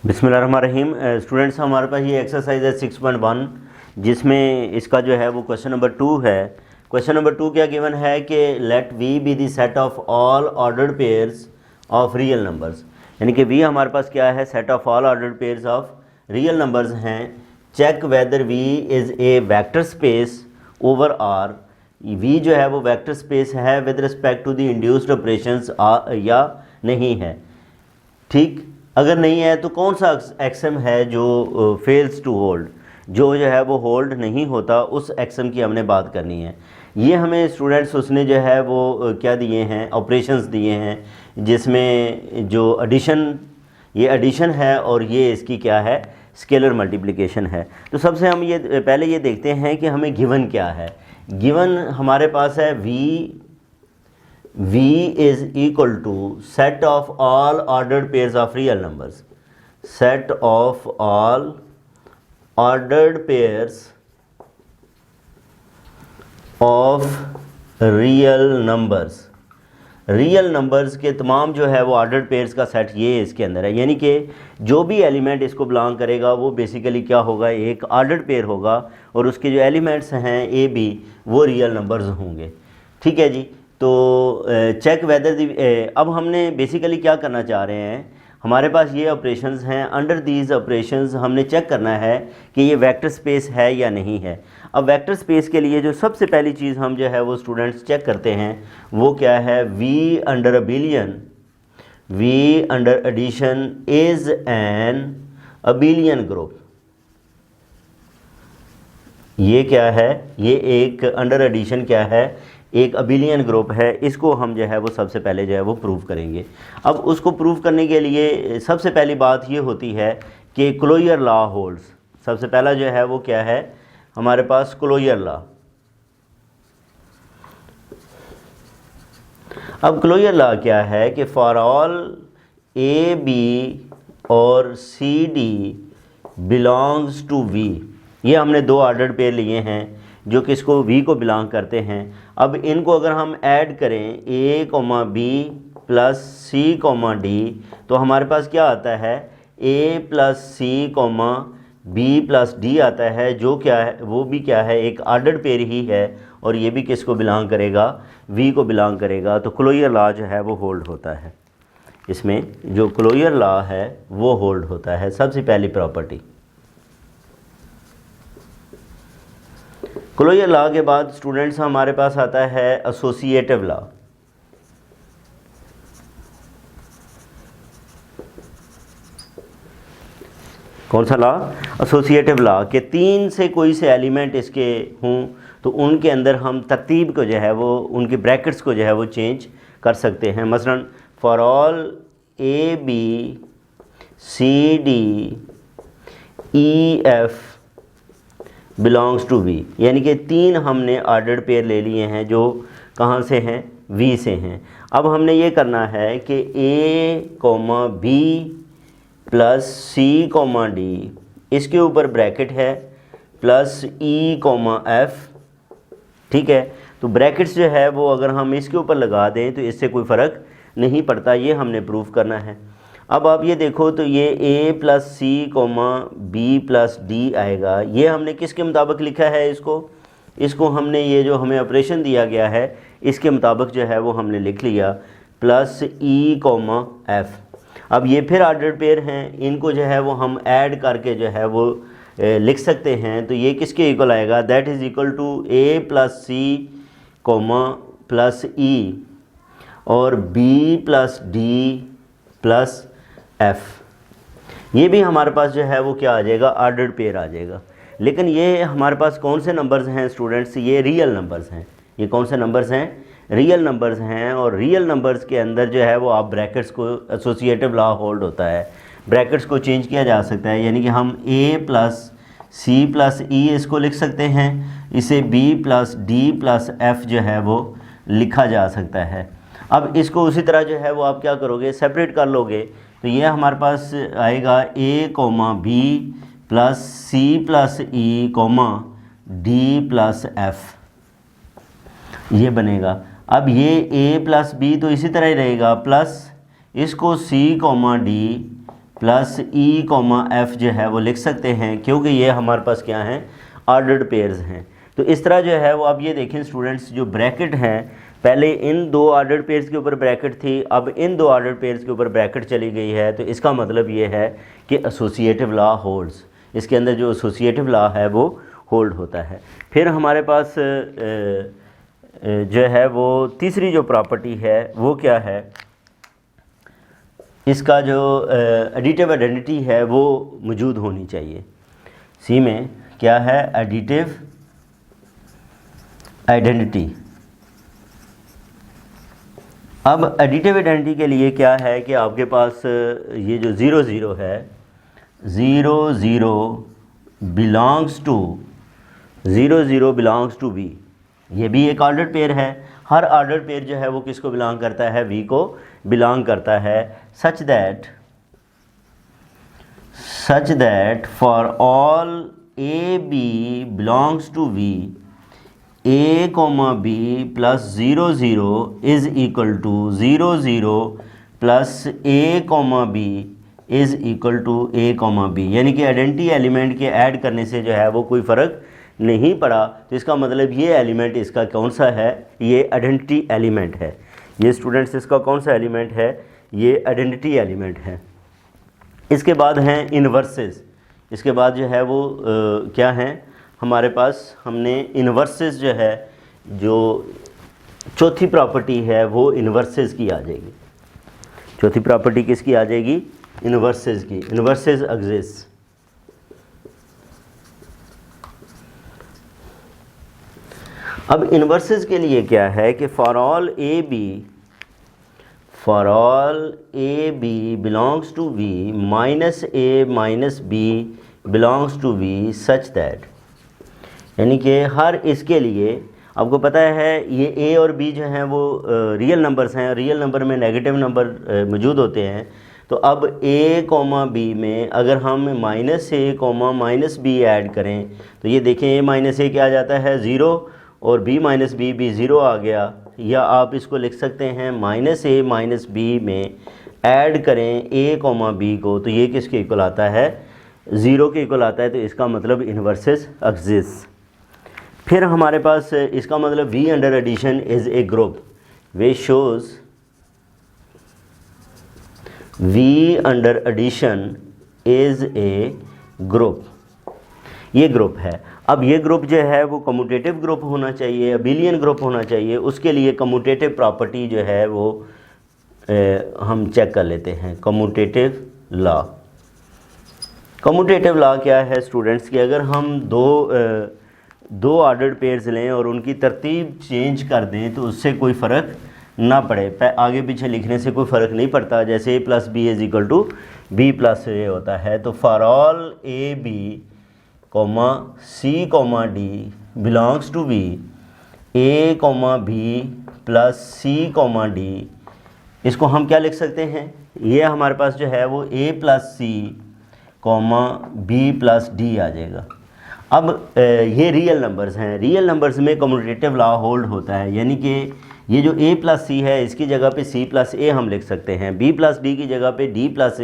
बिस्मिल्लाहिर्रहमानिर्रहीम। स्टूडेंट्स, हमारे पास ये एक्सरसाइज है 6.1 जिसमें इसका जो है वो क्वेश्चन नंबर 2 है। क्वेश्चन नंबर 2 क्या गिवन है कि let V be the set of all ordered pairs of real numbers, यानी कि वी हमारे पास क्या है, set of all ordered pairs of real numbers हैं। Check whether V is a vector space over R. V जो है वो वेक्टर स्पेस है with respect to the induced operations या नहीं है। ठीक, अगर नहीं है तो कौन सा एक्सम है जो फेल्स टू होल्ड, जो है वो होल्ड नहीं होता, उस एक्सम की हमने बात करनी है। ये हमें स्टूडेंट्स उसने जो है वो क्या दिए हैं, ऑपरेशंस दिए हैं, जिसमें जो एडिशन, ये एडिशन है और ये इसकी क्या है, स्केलर मल्टीप्लिकेशन है। तो सबसे हम ये पहले ये देखते हैं कि हमें गिवन क्या है। गिवन हमारे पास है v is equal to set of all ordered pairs of real numbers, set of all ordered pairs of real numbers। Real numbers के तमाम जो है वो ऑर्डर्ड पेयर्स का सेट ये इसके अंदर है, यानी कि जो भी एलिमेंट इसको बिलोंग करेगा वो बेसिकली क्या होगा, एक ऑर्डर्ड पेयर होगा और उसके जो एलिमेंट्स हैं ए बी वो रियल नंबर्स होंगे। ठीक है जी। तो चेक वेदर अब हमने बेसिकली क्या करना चाह रहे हैं, हमारे पास ये ऑपरेशंस हैं। अंडर दीज ऑपरेशंस हमने चेक करना है कि ये वेक्टर स्पेस है या नहीं है। अब वेक्टर स्पेस के लिए जो सबसे पहली चीज़ हम जो है वो स्टूडेंट्स चेक करते हैं वो क्या है, V under abelian, V under addition is an abelian group. ये क्या है, ये एक अंडर एडिशन क्या है, एक अबिलियन ग्रुप है। इसको हम जो है वो सबसे पहले जो है वो प्रूव करेंगे। अब उसको प्रूव करने के लिए सबसे पहली बात ये होती है कि क्लोजर लॉ होल्ड्स। सबसे पहला जो है वो क्या है हमारे पास, क्लोजर लॉ। अब क्लोजर लॉ क्या है कि फॉर ऑल ए बी और c d belongs to V, ये हमने दो ऑर्डर्ड पेयर लिए हैं जो कि इसको वी को बिलोंग करते हैं। अब इनको अगर हम ऐड करें ए कोमा बी प्लस सी कोमा डी, तो हमारे पास क्या आता है, ए प्लस सी कोमा बी प्लस डी आता है, जो क्या है वो भी क्या है, एक ऑर्डर्ड पेयर ही है और ये भी किसको बिलोंग करेगा, वी को बिलोंग करेगा। तो क्लोजर लॉ जो है वो होल्ड होता है, इसमें जो क्लोजर लॉ है वो होल्ड होता है। सबसे पहली प्रॉपर्टी। क्लोजर लॉ के बाद स्टूडेंट्स हमारे पास आता है एसोसिएटिव लॉ। कौन सा लॉ, एसोसिएटिव लॉ के तीन से कोई से एलिमेंट इसके हों तो उनके अंदर हम तरतीब को जो है वो, उनके ब्रैकेट्स को जो है वो चेंज कर सकते हैं। मसलन for all A B c d e f belongs to V, यानी कि तीन हमने ऑर्डर्ड पेयर ले लिए हैं जो कहाँ से हैं, वी से हैं। अब हमने ये करना है कि ए कोमा बी प्लस सी कोमा डी, इसके ऊपर ब्रैकेट है प्लस ई कोमा एफ। ठीक है, तो ब्रैकेट्स जो है वो अगर हम इसके ऊपर लगा दें तो इससे कोई फ़र्क नहीं पड़ता, ये हमने प्रूफ करना है। अब आप ये देखो तो ये a plus C comma B plus d आएगा। ये हमने किसके मुताबिक लिखा है, इसको हमने ये जो हमें ऑपरेशन दिया गया है इसके मुताबिक जो है वो हमने लिख लिया प्लस ई कोमा एफ। अब ये फिर ऑर्डर्ड पेयर हैं, इनको जो है वो हम ऐड करके जो है वो लिख सकते हैं। तो ये किसके इक्वल आएगा, that is equal to A plus C comma plus E और B plus D plus F. ये भी हमारे पास जो है वो क्या आ जाएगा, ऑर्डर्ड पेयर आ जाएगा। लेकिन ये हमारे पास कौन से नंबर्स हैं स्टूडेंट्स, ये रियल नंबर्स हैं। ये कौन से नंबर्स हैं, रियल नंबर्स हैं। और रियल नंबर्स के अंदर जो है वो आप ब्रैकेट्स को, एसोसिएटिव लॉ होल्ड होता है, ब्रैकेट्स को चेंज किया जा सकता है। यानी कि हम ए प्लस सी प्लस ई इसको लिख सकते हैं, इसे b plus D plus f जो है वो लिखा जा सकता है। अब इसको उसी तरह जो है वो आप क्या करोगे, सेपरेट कर लोगे। तो ये हमारे पास आएगा A comma B plus C plus E comma D plus F, ये बनेगा। अब ये ए प्लस बी तो इसी तरह ही रहेगा, प्लस इसको सी कोमा डी प्लस ई कॉमा एफ जो है वो लिख सकते हैं, क्योंकि ये हमारे पास क्या हैं, ऑर्डर्ड पेयर्स हैं। तो इस तरह जो है वो आप ये देखें स्टूडेंट्स, जो ब्रैकेट हैं पहले इन दो ऑर्डर्ड पेयर्स के ऊपर ब्रैकेट थी, अब इन दो ऑर्डर्ड पेयर्स के ऊपर ब्रैकेट चली गई है। तो इसका मतलब ये है कि एसोसिएटिव लॉ होल्ड्स, इसके अंदर जो एसोसिएटिव लॉ है वो होल्ड होता है। फिर हमारे पास जो है वो तीसरी जो प्रॉपर्टी है वो क्या है, इसका जो एडिटिव आइडेंटिटी है वो मौजूद होनी चाहिए। सी में क्या है, एडिटिव आइडेंटिटी। अब एडिटिव आइडेंटिटी के लिए क्या है कि आपके पास ये जो 0 0 है, 0 0 belongs to 0 0 belongs to V, ये भी एक ऑर्डर्ड पेयर है। हर ऑर्डर्ड पेयर जो है वो किसको बिलोंग करता है, वी को बिलोंग करता है। Such that for all A b belongs to V, a comma B plus 0 0 is equal to 0 0 plus a comma b is equal to a comma b, यानी कि आइडेंटिटी एलिमेंट के add करने से जो है वो कोई फ़र्क नहीं पड़ा। तो इसका मतलब ये एलिमेंट इसका कौन सा है, ये आइडेंटिटी एलिमेंट है। ये स्टूडेंट्स इसका कौन सा एलिमेंट है, ये आइडेंटिटी एलिमेंट है। इसके बाद हैं इन्वर्सेस। इसके बाद जो है वो क्या हैं हमारे पास, हमने इन्वर्सेस जो है, जो चौथी प्रॉपर्टी है वो इन्वर्सेस की आ जाएगी। चौथी प्रॉपर्टी किसकी आ जाएगी, इन्वर्सेस की। Inverses exist. अब इन्वर्सेस के लिए क्या है कि for all A b belongs to V minus a minus b belongs to V such that, यानी कि हर इसके लिए आपको पता है ये ए और बी जो हैं वो रियल नंबर्स हैं, रियल नंबर में नेगेटिव नंबर मौजूद होते हैं। तो अब ए कॉमा बी में अगर हम माइनस ए कॉमा माइनस बी ऐड करें तो ये देखें ए माइनस ए क्या आ जाता है, 0, और b माइनस बी भी 0 आ गया। या आप इसको लिख सकते हैं माइनस ए माइनस बी में ऐड करें a कॉमा बी को, तो ये किसके इक्वल आता है, 0 के इक्वल आता है। तो इसका मतलब इन्वर्सेस एग्जिस्ट। फिर हमारे पास इसका मतलब v under addition is a group, we shows v under addition is a group, ये ग्रुप है। अब ये ग्रुप जो है वो कम्यूटेटिव ग्रुप होना चाहिए, अबिलियन ग्रुप होना चाहिए। उसके लिए कम्यूटेटिव प्रॉपर्टी जो है वो हम चेक कर लेते हैं। कम्यूटेटिव लॉ, कम्यूटेटिव लॉ क्या है स्टूडेंट्स कि अगर हम दो ऑर्डर्ड पेयर्स लें और उनकी तरतीब चेंज कर दें तो उससे कोई फ़र्क ना पड़े, आगे पीछे लिखने से कोई फ़र्क नहीं पड़ता। जैसे A plus B is equal to B plus A होता है। तो for all A B comma C comma D belongs to V, A comma B plus C comma D, इसको हम क्या लिख सकते हैं, ये हमारे पास जो है वो ए plus C comma B plus D आ जाएगा। अब ये रियल नंबर्स हैं, रियल नंबर्स में कम्यूटेटिव लॉ होल्ड होता है, यानी कि ये जो a प्लस सी है इसकी जगह पे c प्लस ए हम लिख सकते हैं, b प्लस डी की जगह पे d प्लस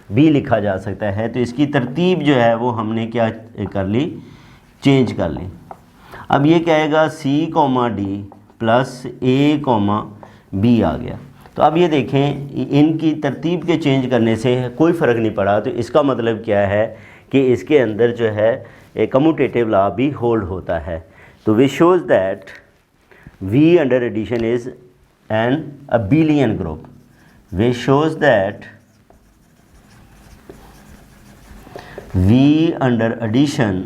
बी लिखा जा सकता है। तो इसकी तरतीब जो है वो हमने क्या कर ली, चेंज कर ली। अब ये क्या आएगा, c comma D plus a comma B आ गया। तो अब ये देखें इनकी तरतीब के चेंज करने से कोई फ़र्क नहीं पड़ा। तो इसका मतलब क्या है कि इसके अंदर जो है एक कम्यूटेटिव लॉ भी होल्ड होता है। तो which shows that v under addition is an abelian group, which shows that v under addition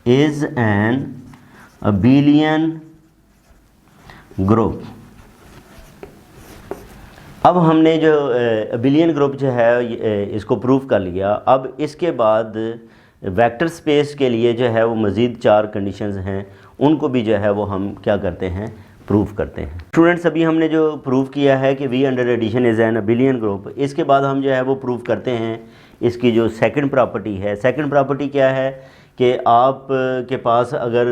is an abelian group. अब हमने जो अबिलियन ग्रुप जो है इसको प्रूव कर लिया। अब इसके बाद वेक्टर स्पेस के लिए जो है वो मज़ीद 4 कंडीशंस हैं, उनको भी जो है वो हम क्या करते हैं, प्रूव करते हैं। स्टूडेंट्स अभी हमने जो प्रूव किया है कि v under addition is an abelian group, इसके बाद हम जो है वो प्रूव करते हैं इसकी जो सेकंड प्रॉपर्टी है। सेकंड प्रॉपर्टी क्या है कि आप के पास अगर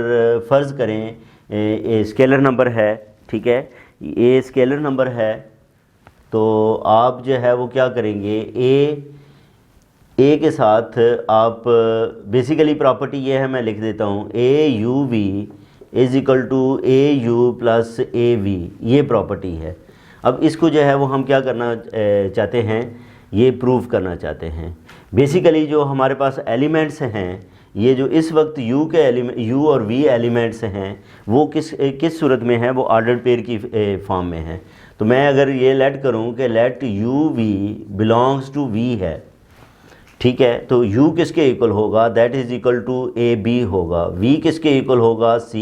फ़र्ज़ करें स्केलर नंबर है, ठीक है, ये स्केलर नंबर है, तो आप जो है वो क्या करेंगे, ए के साथ आप बेसिकली प्रॉपर्टी ये है, मैं लिख देता हूँ, A U V is equal to A U plus A V, ये प्रॉपर्टी है। अब इसको जो है वो हम क्या करना चाहते हैं, ये प्रूव करना चाहते हैं। बेसिकली जो हमारे पास एलिमेंट्स हैं, ये जो इस वक्त यू के एलिमेंट, यू और वी एलिमेंट्स हैं, वो किस सूरत में है, वो ऑर्डर्ड पेयर की फॉर्म में है। तो मैं अगर ये लेट करूँ कि let u v belongs to V है, ठीक है, तो u किसके इक्वल होगा, that is equal to a b होगा, v किसके इक्वल होगा, c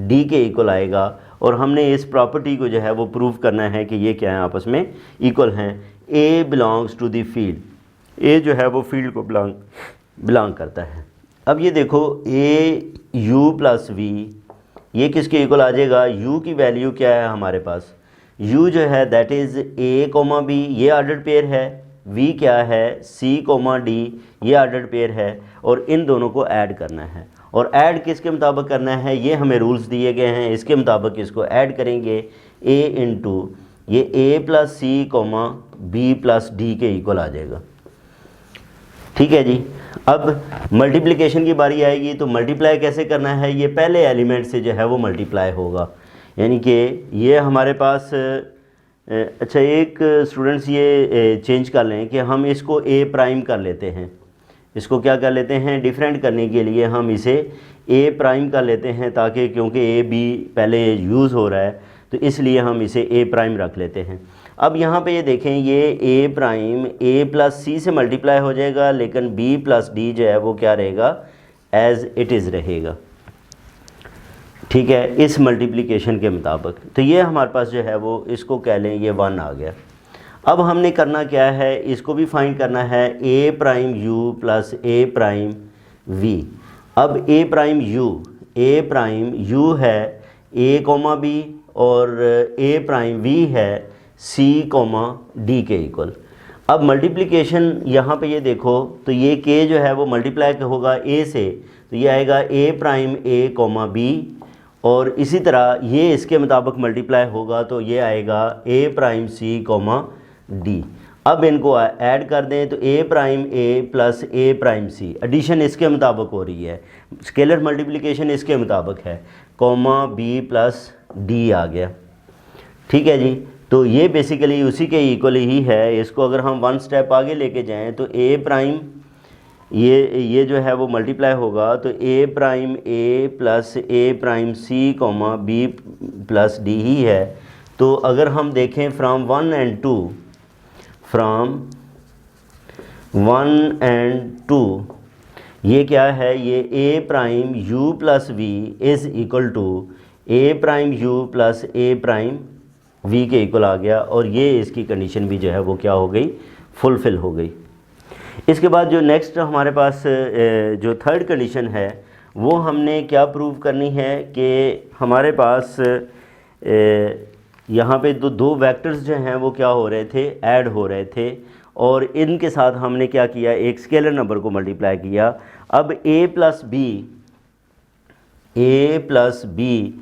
d के इक्वल आएगा। और हमने इस प्रॉपर्टी को जो है वो प्रूव करना है कि ये क्या है, आपस में इक्वल हैं। a belongs to the field, a जो है वो फील्ड को बिलोंग करता है। अब ये देखो a u प्लस v, ये किसके इक्वल आ जाएगा, u की वैल्यू क्या है हमारे पास, u जो है that is a comma b, ये ऑर्डर्ड पेयर है, v क्या है, c कोमा d, ये ऑर्डर्ड पेयर है, और इन दोनों को ऐड करना है। और ऐड किसके मुताबिक करना है, ये हमें रूल्स दिए गए हैं, इसके मुताबिक इसको ऐड करेंगे। a इंटू ये a plus C comma b plus d के इक्वल आ जाएगा, ठीक है जी। अब मल्टीप्लिकेशन की बारी आएगी, तो मल्टीप्लाई कैसे करना है, ये पहले एलिमेंट से जो है वो मल्टीप्लाई होगा, यानी कि ये हमारे पास अच्छा, एक स्टूडेंट्स ये चेंज कर लें कि हम इसको ए प्राइम कर लेते हैं, इसको क्या कर लेते हैं, डिफरेंट करने के लिए हम इसे ए प्राइम कर लेते हैं, ताकि क्योंकि ए बी पहले यूज़ हो रहा है तो इसलिए हम इसे ए प्राइम रख लेते हैं। अब यहाँ पे ये देखें, ये ए प्राइम ए प्लस सी से मल्टीप्लाई हो जाएगा, लेकिन बी प्लस डी जो है वो क्या रहेगा, एज इट इज़ रहेगा, ठीक है, इस मल्टीप्लिकेशन के मुताबिक। तो ये हमारे पास जो है वो, इसको कह लें ये 1 आ गया। अब हमने करना क्या है, इसको भी फाइंड करना है, A prime U plus A prime V. अब ए प्राइम यू है ए कोमा बी, और ए प्राइम वी है सी कोमा डी के इक्वल। अब मल्टीप्लिकेशन यहाँ पे ये देखो, तो ये के जो है वो मल्टीप्लाई होगा ए से, तो ये आएगा ए प्राइम ए कोमा बी, और इसी तरह ये इसके मुताबिक मल्टीप्लाई होगा, तो ये आएगा ए प्राइम सी कोमा डी। अब इनको ऐड कर दें, तो A prime A plus A prime C, addition इसके मुताबिक हो रही है, स्केलर मल्टीप्लिकेशन इसके मुताबिक है, कोमा बी प्लस डी आ गया, ठीक है जी। तो ये बेसिकली उसी के इक्वल ही है। इसको अगर हम 1 स्टेप आगे लेके जाएँ, तो ए प्राइम ये जो है वो मल्टीप्लाई होगा, तो A prime A plus A prime C comma B plus D ही है। तो अगर हम देखें फ्राम 1 एंड 2, ये क्या है, ये A prime U plus V is equal to A prime U plus A prime V के इक्वल आ गया, और ये इसकी कंडीशन भी जो है वो क्या हो गई, फुलफ़िल हो गई। इसके बाद जो नेक्स्ट हमारे पास जो थर्ड कंडीशन है, वो हमने क्या प्रूव करनी है कि हमारे पास यहाँ पे दो वेक्टर्स जो हैं वो क्या हो रहे थे, ऐड हो रहे थे, और इनके साथ हमने क्या किया, एक स्केलर नंबर को मल्टीप्लाई किया। अब ए प्लस बी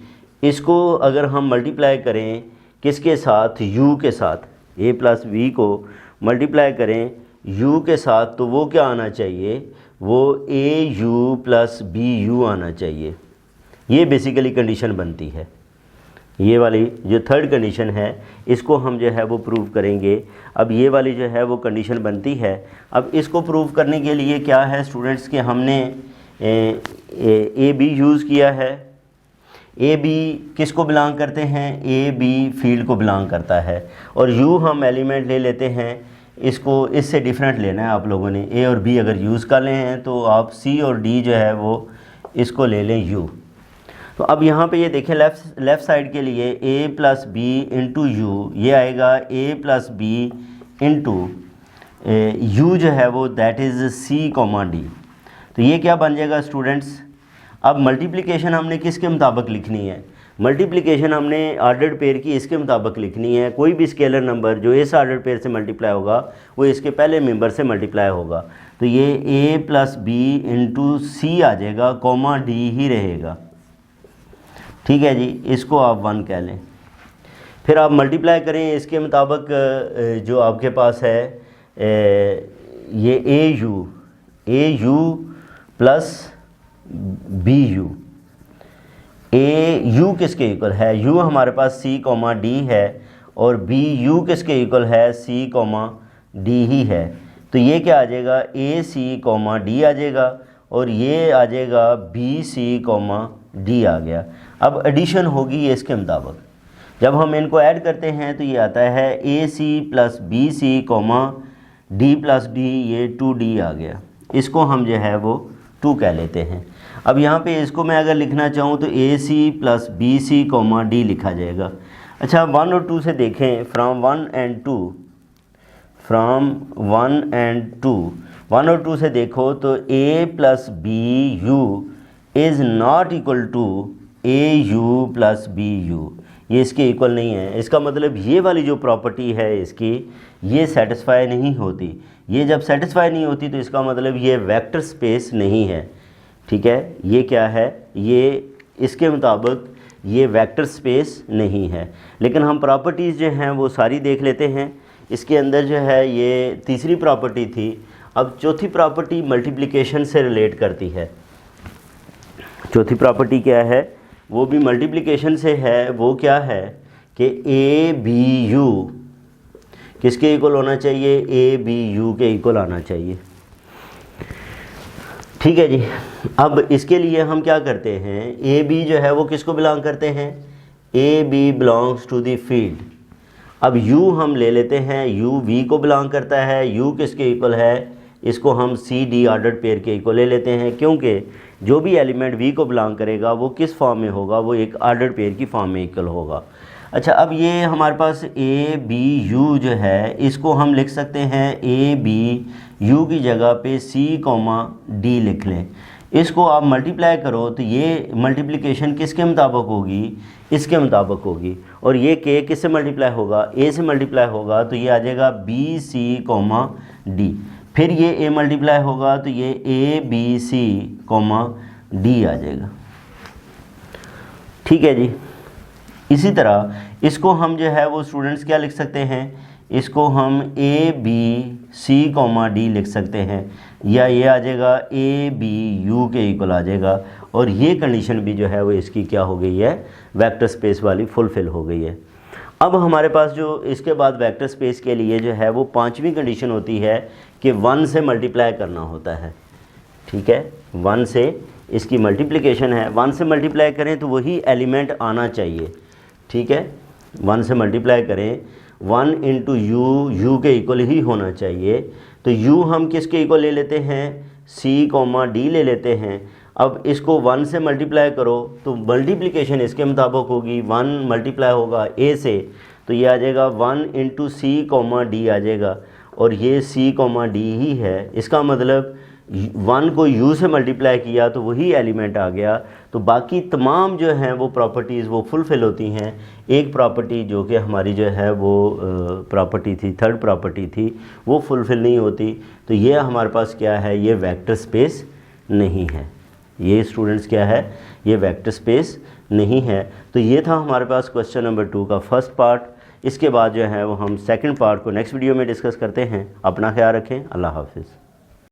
इसको अगर हम मल्टीप्लाई करें किसके साथ, यू के साथ, ए प्लस बी को मल्टीप्लाई करें u के साथ, तो वो क्या आना चाहिए, वो ए यू प्लस बी यू आना चाहिए। ये बेसिकली कंडीशन बनती है, ये वाली जो थर्ड कंडीशन है, इसको हम जो है वो प्रूव करेंगे। अब ये वाली जो है वो कंडीशन बनती है। अब इसको प्रूव करने के लिए क्या है स्टूडेंट्स के, हमने ए बी यूज़ किया है। ए बी किसको बिलोंग करते हैं, ए बी फील्ड को बिलोंग करता है, और यू हम एलिमेंट ले लेते हैं, इसको इससे डिफरेंट लेना है आप लोगों ने। ए और बी अगर यूज़ कर ले हैं तो आप सी और डी जो है वो इसको ले लें यू। तो अब यहाँ पे ये देखें, लेफ़्ट साइड के लिए a plus b into u, ये आएगा a plus b into u जो है वो that is c comma d. तो ये क्या बन जाएगा स्टूडेंट्स। अब मल्टीप्लिकेशन हमने किसके मुताबिक लिखनी है, मल्टीप्लिकेशन हमने ऑर्डर्ड पेयर की इसके मुताबिक लिखनी है। कोई भी स्केलर नंबर जो इस ऑर्डर्ड पेयर से मल्टीप्लाई होगा वो इसके पहले मेंबर से मल्टीप्लाई होगा। तो ये ए प्लस बी इंटू सी आ जाएगा, कोमा डी ही रहेगा, ठीक है जी। इसको आप 1 कह लें। फिर आप मल्टीप्लाई करें इसके मुताबिक जो आपके पास है ये A U plus B U, A U किसके इक्वल है, यू हमारे पास सी कॉमा डी है और बी यू किसके इक्वल है, सी कॉमा डी ही है। तो ये क्या आ जाएगा, ए सी कॉमा डी आ जाएगा और ये आ जाएगा बी सी कॉमा डी आ गया। अब एडिशन होगी ये इसके मुताबिक, जब हम इनको ऐड करते हैं तो ये आता है A C plus B C comma D plus D, ये 2D आ गया। इसको हम जो है वो 2 कह लेते हैं। अब यहाँ पे इसको मैं अगर लिखना चाहूँ तो A C plus B C comma D लिखा जाएगा। अच्छा 1 और 2 से देखें, फ्राम 1 एंड 2, फ्राम 1 एंड 2, 1 और 2 से देखो तो A plus B U is not equal to A U plus B U, ये इसके इक्वल नहीं है। इसका मतलब ये वाली जो प्रॉपर्टी है इसकी, ये सेटिस्फाई नहीं होती। ये जब सेटिस्फाई नहीं होती तो इसका मतलब ये वेक्टर स्पेस नहीं है। ठीक है, ये क्या है, ये इसके मुताबिक ये वेक्टर स्पेस नहीं है। लेकिन हम प्रॉपर्टीज़ जो हैं वो सारी देख लेते हैं। इसके अंदर जो है ये तीसरी प्रॉपर्टी थी। अब चौथी प्रॉपर्टी मल्टीप्लिकेशन से रिलेट करती है। चौथी प्रॉपर्टी क्या है, वो भी मल्टीप्लिकेशन से है। वो क्या है कि ए बी यू किसके इक्वल होना चाहिए, ए बी यू के इक्वल आना चाहिए। ठीक है जी। अब इसके लिए हम क्या करते हैं, ए बी जो है वो किसको बिलोंग करते हैं, a b belongs to the field. अब यू हम ले लेते हैं, यू वी को बिलोंग करता है। यू किसके इक्वल है, इसको हम सी डी ऑर्डर्ड पेयर के इक्वल ले लेते हैं, क्योंकि जो भी एलिमेंट वी को बिलोंग करेगा वो किस फॉर्म में होगा, वो एक ऑर्डर्ड पेयर की फॉर्म में इक्वल होगा। अच्छा, अब ये हमारे पास ए बी यू जो है इसको हम लिख सकते हैं ए बी यू की जगह पे सी कॉमा डी लिख लें। इसको आप मल्टीप्लाई करो तो ये मल्टीप्लिकेशन किसके मुताबिक होगी, इसके मुताबिक होगी। और ये के किससे मल्टीप्लाई होगा, ए से मल्टीप्लाई होगा तो ये आ जाएगा बी सी कॉमा डी। फिर ये ए मल्टीप्लाई होगा तो ये A B C comma D आ जाएगा। ठीक है जी। इसी तरह इसको हम जो है वो स्टूडेंट्स क्या लिख सकते हैं, इसको हम a B C comma d लिख सकते हैं, या ये आ जाएगा ए बी यू के इक्वल आ जाएगा। और ये कंडीशन भी जो है वो इसकी क्या हो गई है, वेक्टर स्पेस वाली फुलफ़िल हो गई है। अब हमारे पास जो इसके बाद वेक्टर स्पेस के लिए जो है वो पांचवी कंडीशन होती है कि 1 से मल्टीप्लाई करना होता है। ठीक है, 1 से इसकी मल्टीप्लिकेशन है, 1 से मल्टीप्लाई करें तो वही एलिमेंट आना चाहिए। ठीक है, 1 से मल्टीप्लाई करें, 1 इंटू यू, यू के इक्वल ही होना चाहिए। तो यू हम किसके इक्वल ले लेते हैं, सी कॉमा डी ले लेते हैं। अब इसको 1 से मल्टीप्लाई करो तो मल्टीप्लिकेशन इसके मुताबिक होगी, 1 मल्टीप्लाई होगा ए से तो ये आ जाएगा 1 इंटू सी कॉमा डी आ जाएगा, और ये सी कॉमा डी ही है। इसका मतलब 1 को u से मल्टीप्लाई किया तो वही एलिमेंट आ गया। तो बाकी तमाम जो हैं वो प्रॉपर्टीज़ वो फुलफ़िल होती हैं। एक प्रॉपर्टी जो कि हमारी जो है वो प्रॉपर्टी थी, थर्ड प्रॉपर्टी थी, वो फुलफ़िल नहीं होती। तो ये हमारे पास क्या है, ये वेक्टर स्पेस नहीं है। ये स्टूडेंट्स क्या है, ये वेक्टर स्पेस नहीं है। तो ये था हमारे पास क्वेश्चन नंबर 2 का फर्स्ट पार्ट। इसके बाद जो है वो हम सेकंड पार्ट को नेक्स्ट वीडियो में डिस्कस करते हैं। अपना ख्याल रखें। अल्लाह हाफिज़।